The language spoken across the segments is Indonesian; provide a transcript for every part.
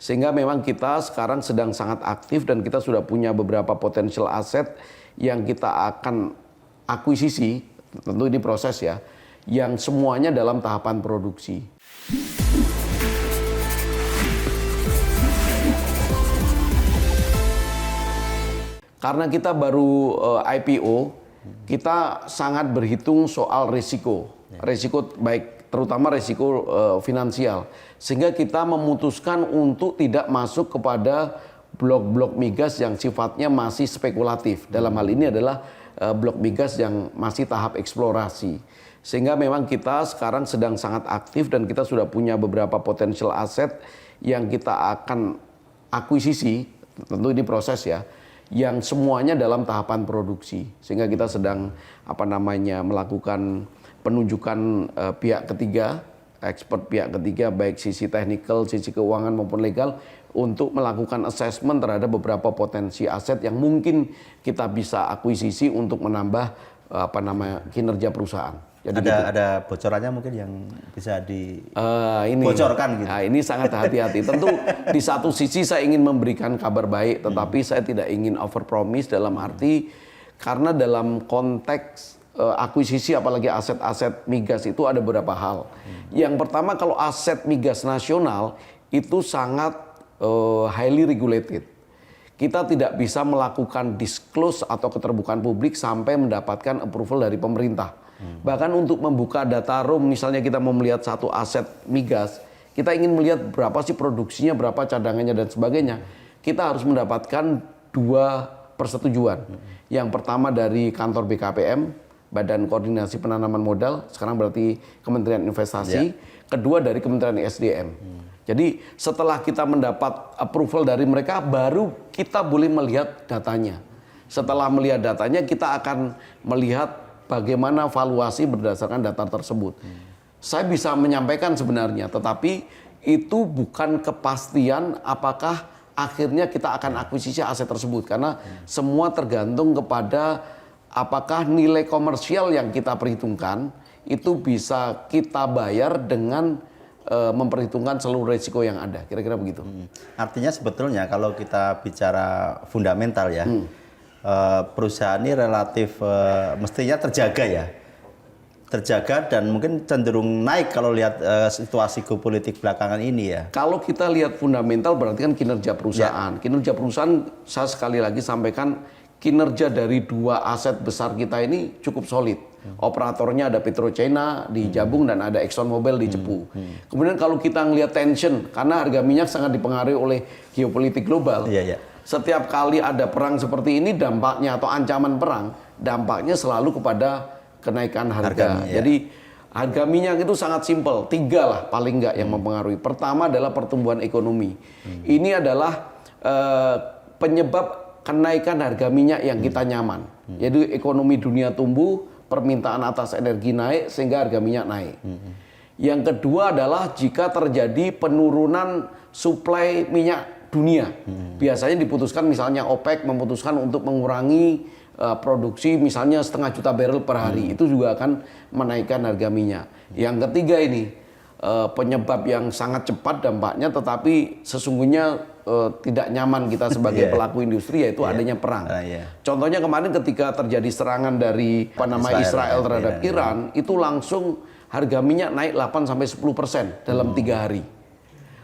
Sehingga memang kita sekarang sedang sangat aktif dan kita sudah punya beberapa potensial aset yang kita akan akuisisi, tentu ini proses ya, yang semuanya dalam tahapan produksi. Karena kita baru IPO, kita sangat berhitung soal risiko. Risiko baik, terutama risiko finansial. Sehingga kita memutuskan untuk tidak masuk kepada blok-blok migas yang sifatnya masih spekulatif. Dalam hal ini adalah blok migas yang masih tahap eksplorasi. Sehingga memang kita sekarang sedang sangat aktif dan kita sudah punya beberapa potensial aset yang kita akan akuisisi, tentu ini proses ya, yang semuanya dalam tahapan produksi. Sehingga kita sedang melakukan penunjukan pihak ketiga, expert pihak ketiga, baik sisi teknikal, sisi keuangan maupun legal, untuk melakukan assessment terhadap beberapa potensi aset yang mungkin kita bisa akuisisi untuk menambah kinerja perusahaan. Jadi ada bocorannya mungkin yang bisa dibocorkan gitu. Nah, ini sangat hati-hati. Tentu di satu sisi saya ingin memberikan kabar baik, tetapi saya tidak ingin overpromise dalam arti karena dalam konteks akuisisi apalagi aset-aset migas itu ada beberapa hal. Yang pertama, kalau aset migas nasional itu sangat highly regulated. Kita tidak bisa melakukan disclose atau keterbukaan publik sampai mendapatkan approval dari pemerintah. Bahkan untuk membuka data room, misalnya kita mau melihat satu aset migas, kita ingin melihat berapa sih produksinya, berapa cadangannya dan sebagainya. Kita harus mendapatkan 2 persetujuan. Yang pertama dari kantor BKPM, Badan Koordinasi Penanaman Modal, sekarang berarti Kementerian Investasi. Kedua dari Kementerian SDM. Jadi setelah kita mendapat approval dari mereka, baru kita boleh melihat datanya. Setelah melihat datanya, kita akan melihat bagaimana valuasi berdasarkan data tersebut. Saya bisa menyampaikan sebenarnya, tetapi itu bukan kepastian apakah akhirnya kita akan akuisisi aset tersebut. Karena semua tergantung kepada apakah nilai komersial yang kita perhitungkan itu bisa kita bayar dengan memperhitungkan seluruh risiko yang ada. Kira-kira begitu. Artinya sebetulnya kalau kita bicara fundamental ya, perusahaan ini relatif mestinya terjaga ya. Terjaga dan mungkin cenderung naik kalau lihat situasi geopolitik belakangan ini ya. Kalau kita lihat fundamental berarti kan kinerja perusahaan. Kinerja perusahaan, saya sekali lagi sampaikan, kinerja dari 2 aset besar kita ini cukup solid. Operatornya ada PetroChina di Jabung dan ada ExxonMobil di Cepu. Kemudian kalau kita ngelihat tension, karena harga minyak sangat dipengaruhi oleh geopolitik global. Setiap kali ada perang seperti ini, dampaknya atau ancaman perang, dampaknya selalu kepada kenaikan harga. Jadi harga minyak itu sangat simpel, 3 lah paling enggak yang mempengaruhi. Pertama adalah pertumbuhan ekonomi. Ini adalah penyebab kenaikan harga minyak yang kita nyaman. Jadi ekonomi dunia tumbuh, permintaan atas energi naik sehingga harga minyak naik. Yang kedua adalah jika terjadi penurunan suplai minyak dunia. Biasanya diputuskan, misalnya OPEC memutuskan untuk mengurangi produksi misalnya 0,5 juta barrel per hari. Itu juga akan menaikkan harga minyak. Yang ketiga ini penyebab yang sangat cepat dampaknya, tetapi sesungguhnya tidak nyaman kita sebagai pelaku industri, yaitu adanya perang. Contohnya kemarin ketika terjadi serangan dari Israel terhadap Iran, itu langsung harga minyak naik 8-10% dalam 3 hari.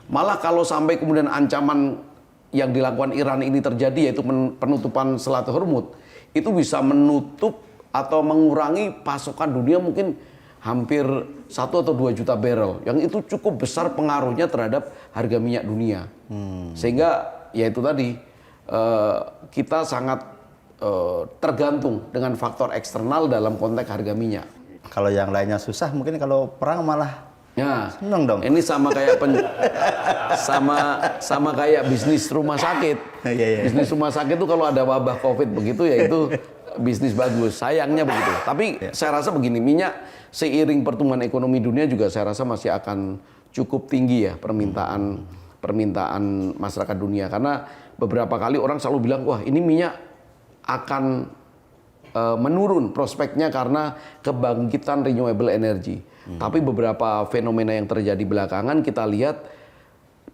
Malah kalau sampai kemudian ancaman yang dilakukan Iran ini terjadi, yaitu penutupan Selat Hormuz, itu bisa menutup atau mengurangi pasokan dunia mungkin hampir 1 atau 2 juta barrel, yang itu cukup besar pengaruhnya terhadap harga minyak dunia. Sehingga ya itu tadi, kita sangat tergantung dengan faktor eksternal dalam konteks harga minyak. Kalau yang lainnya susah, mungkin kalau perang malah seneng dong. Ini sama kayak sama kayak bisnis rumah sakit. Bisnis rumah sakit itu kalau ada wabah COVID begitu, ya itu bisnis bagus. Sayangnya begitu. Tapi saya rasa begini, minyak seiring pertumbuhan ekonomi dunia juga saya rasa masih akan cukup tinggi ya permintaan masyarakat dunia. Karena beberapa kali orang selalu bilang, wah ini minyak akan menurun prospeknya karena kebangkitan renewable energy. Tapi beberapa fenomena yang terjadi belakangan kita lihat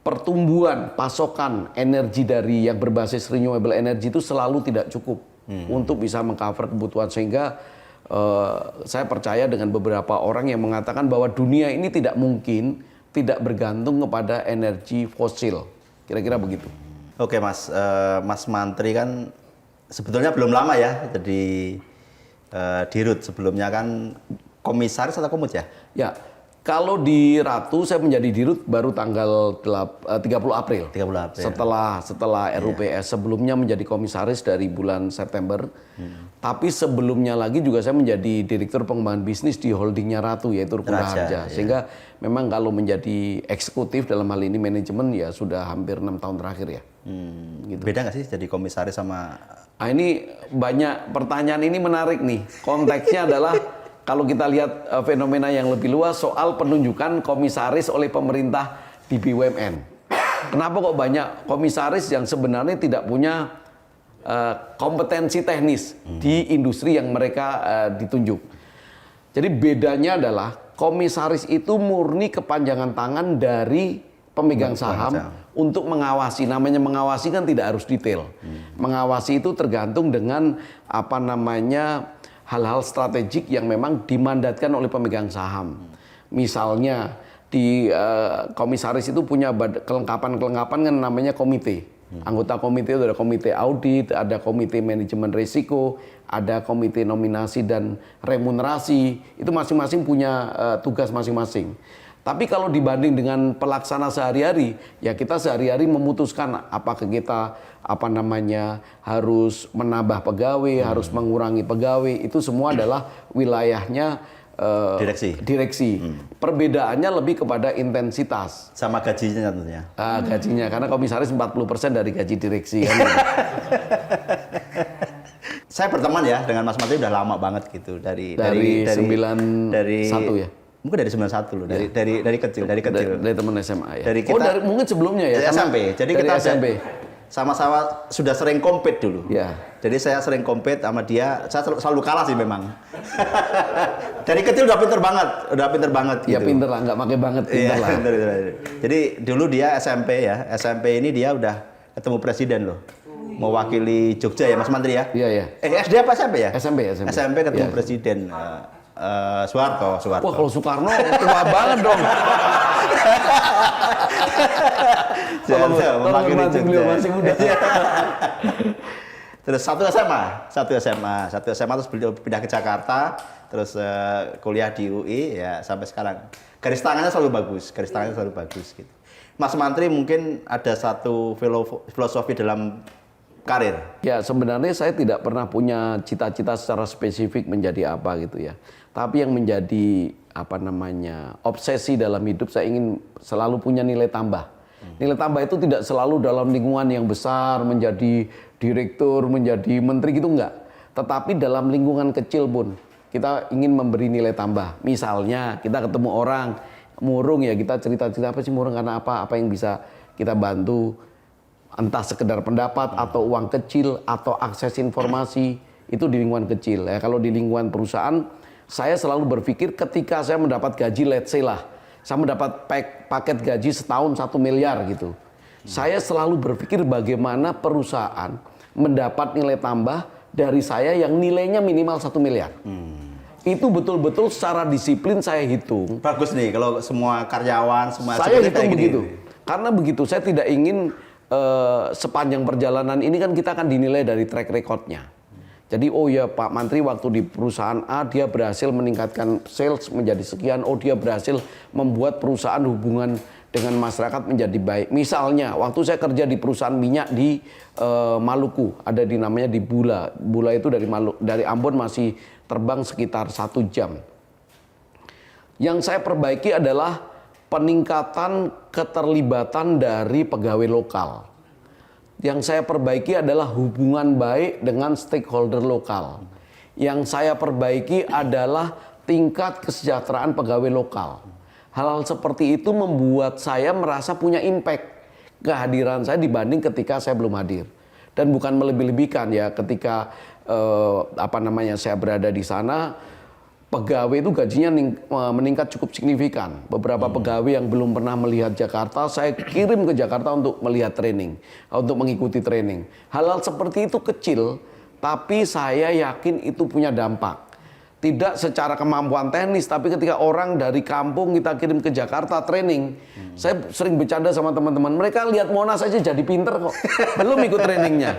pertumbuhan pasokan energi dari yang berbasis renewable energy itu selalu tidak cukup untuk bisa mengcover kebutuhan, sehingga saya percaya dengan beberapa orang yang mengatakan bahwa dunia ini tidak mungkin tidak bergantung kepada energi fosil. Kira-kira begitu. Oke Mas, Mas Mantri kan sebetulnya belum lama ya jadi Dirut, sebelumnya kan komisaris atau komut ya? Ya, kalau di Ratu saya menjadi Dirut baru tanggal 30 April. 30 April. Setelah RUPS, sebelumnya menjadi komisaris dari bulan September. Tapi sebelumnya lagi juga saya menjadi direktur pengembangan bisnis di holdingnya Ratu, yaitu Rukun Raharja. Sehingga memang kalau menjadi eksekutif dalam hal ini manajemen ya sudah hampir 6 tahun terakhir ya. Gitu. Beda nggak sih jadi komisaris sama... Nah, ini banyak pertanyaan, ini menarik nih. Konteksnya adalah kalau kita lihat fenomena yang lebih luas soal penunjukan komisaris oleh pemerintah di BUMN. Kenapa kok banyak komisaris yang sebenarnya tidak punya kompetensi teknis di industri yang mereka ditunjuk. Jadi bedanya adalah komisaris itu murni kepanjangan tangan dari pemegang saham untuk mengawasi. Namanya mengawasi kan tidak harus detail. Mengawasi itu tergantung dengan apa namanya hal-hal strategik yang memang dimandatkan oleh pemegang saham. Misalnya di komisaris itu punya kelengkapan-kelengkapan kan namanya komite. Anggota komite itu ada komite audit, ada komite manajemen risiko, ada komite nominasi dan remunerasi. Itu masing-masing punya tugas masing-masing. Tapi kalau dibanding dengan pelaksana sehari-hari, ya kita sehari-hari memutuskan apakah kita harus menambah pegawai, harus mengurangi pegawai, itu semua adalah wilayahnya direksi. Perbedaannya lebih kepada intensitas. Sama gajinya tentunya. Gajinya, karena komisaris 40% dari gaji direksi. Kan? Saya berteman ya dengan Mas Mantri udah lama banget gitu dari 91 ya. Mungkin dari 91 loh, dari kecil. Dari teman SMA ya. Dari kita, mungkin sebelumnya ya. SMP. Jadi kita SMP. Sama-sama sudah sering compete dulu. Ya. Jadi saya sering compete sama dia, saya selalu kalah sih memang. Dari kecil udah pinter banget. Ya gitu. pinter lah, nggak pakai banget, pinter lah. Pinter. Jadi dulu dia SMP ya, SMP ini dia udah ketemu presiden loh. Mewakili Jogja ya Mas Mantri ya? Iya. SD apa SMP ya? SMP ketemu ya. presiden. Soeharto. Wah, kalau Soekarno tua banget dong. Mewakili Jogja. Masih muda. Terus satu SMA terus beliau pindah ke Jakarta, terus kuliah di UI ya sampai sekarang. Garis tangannya selalu bagus gitu. Mas Mantri mungkin ada satu filosofi dalam karir. Ya, sebenarnya saya tidak pernah punya cita-cita secara spesifik menjadi apa gitu ya. Tapi yang menjadi obsesi dalam hidup, saya ingin selalu punya nilai tambah. Nilai tambah itu tidak selalu dalam lingkungan yang besar, menjadi direktur, menjadi menteri gitu enggak. Tetapi dalam lingkungan kecil pun kita ingin memberi nilai tambah. Misalnya kita ketemu orang murung ya, kita cerita-cerita apa sih murung karena apa yang bisa kita bantu. Entah sekedar pendapat atau uang kecil atau akses informasi, itu di lingkungan kecil. Ya, kalau di lingkungan perusahaan, saya selalu berpikir ketika saya mendapat gaji, let's say lah, saya mendapat paket gaji setahun 1 miliar gitu. Saya selalu berpikir bagaimana perusahaan mendapat nilai tambah dari saya yang nilainya minimal 1 miliar. Itu betul-betul secara disiplin saya hitung. Bagus nih kalau semua karyawan, semua saya hitung begitu. Karena begitu, saya tidak ingin sepanjang perjalanan ini kan kita akan dinilai dari track recordnya. Jadi oh ya Pak Mantri waktu di perusahaan A dia berhasil meningkatkan sales menjadi sekian, oh dia berhasil membuat perusahaan hubungan dengan masyarakat menjadi baik. Misalnya waktu saya kerja di perusahaan minyak di Maluku, ada di namanya di Bula. Bula itu dari Ambon masih terbang sekitar 1 jam. Yang saya perbaiki adalah peningkatan keterlibatan dari pegawai lokal. Yang saya perbaiki adalah hubungan baik dengan stakeholder lokal. Yang saya perbaiki adalah tingkat kesejahteraan pegawai lokal. Hal-hal seperti itu membuat saya merasa punya impact kehadiran saya dibanding ketika saya belum hadir. Dan bukan melebih-lebihkan ya, ketika saya berada di sana, pegawai itu gajinya meningkat cukup signifikan. Beberapa pegawai yang belum pernah melihat Jakarta, saya kirim ke Jakarta untuk melihat training, untuk mengikuti training. Hal-hal seperti itu kecil, tapi saya yakin itu punya dampak. Tidak secara kemampuan teknis, tapi ketika orang dari kampung kita kirim ke Jakarta training, saya sering bercanda sama teman-teman, mereka lihat Monas aja jadi pinter kok, belum ikut trainingnya.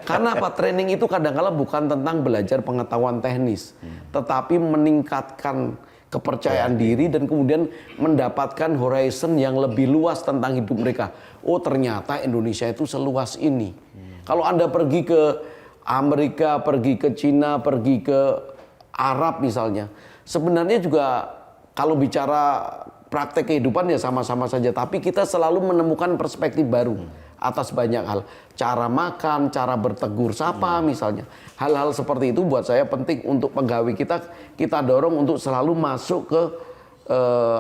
Karena apa? Training itu kadang-kala bukan tentang belajar pengetahuan teknis, tetapi meningkatkan kepercayaan diri dan kemudian mendapatkan horizon yang lebih luas tentang hidup mereka. Oh ternyata Indonesia itu seluas ini. Kalau Anda pergi ke Amerika, pergi ke Cina, pergi ke Arab misalnya, sebenarnya juga kalau bicara praktek kehidupan ya sama-sama saja, tapi kita selalu menemukan perspektif baru atas banyak hal. Cara makan, cara bertegur sapa misalnya. Hal-hal seperti itu buat saya penting untuk pegawai kita dorong untuk selalu masuk ke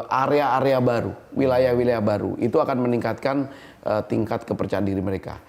area-area baru, wilayah-wilayah baru. Itu akan meningkatkan tingkat kepercayaan diri mereka.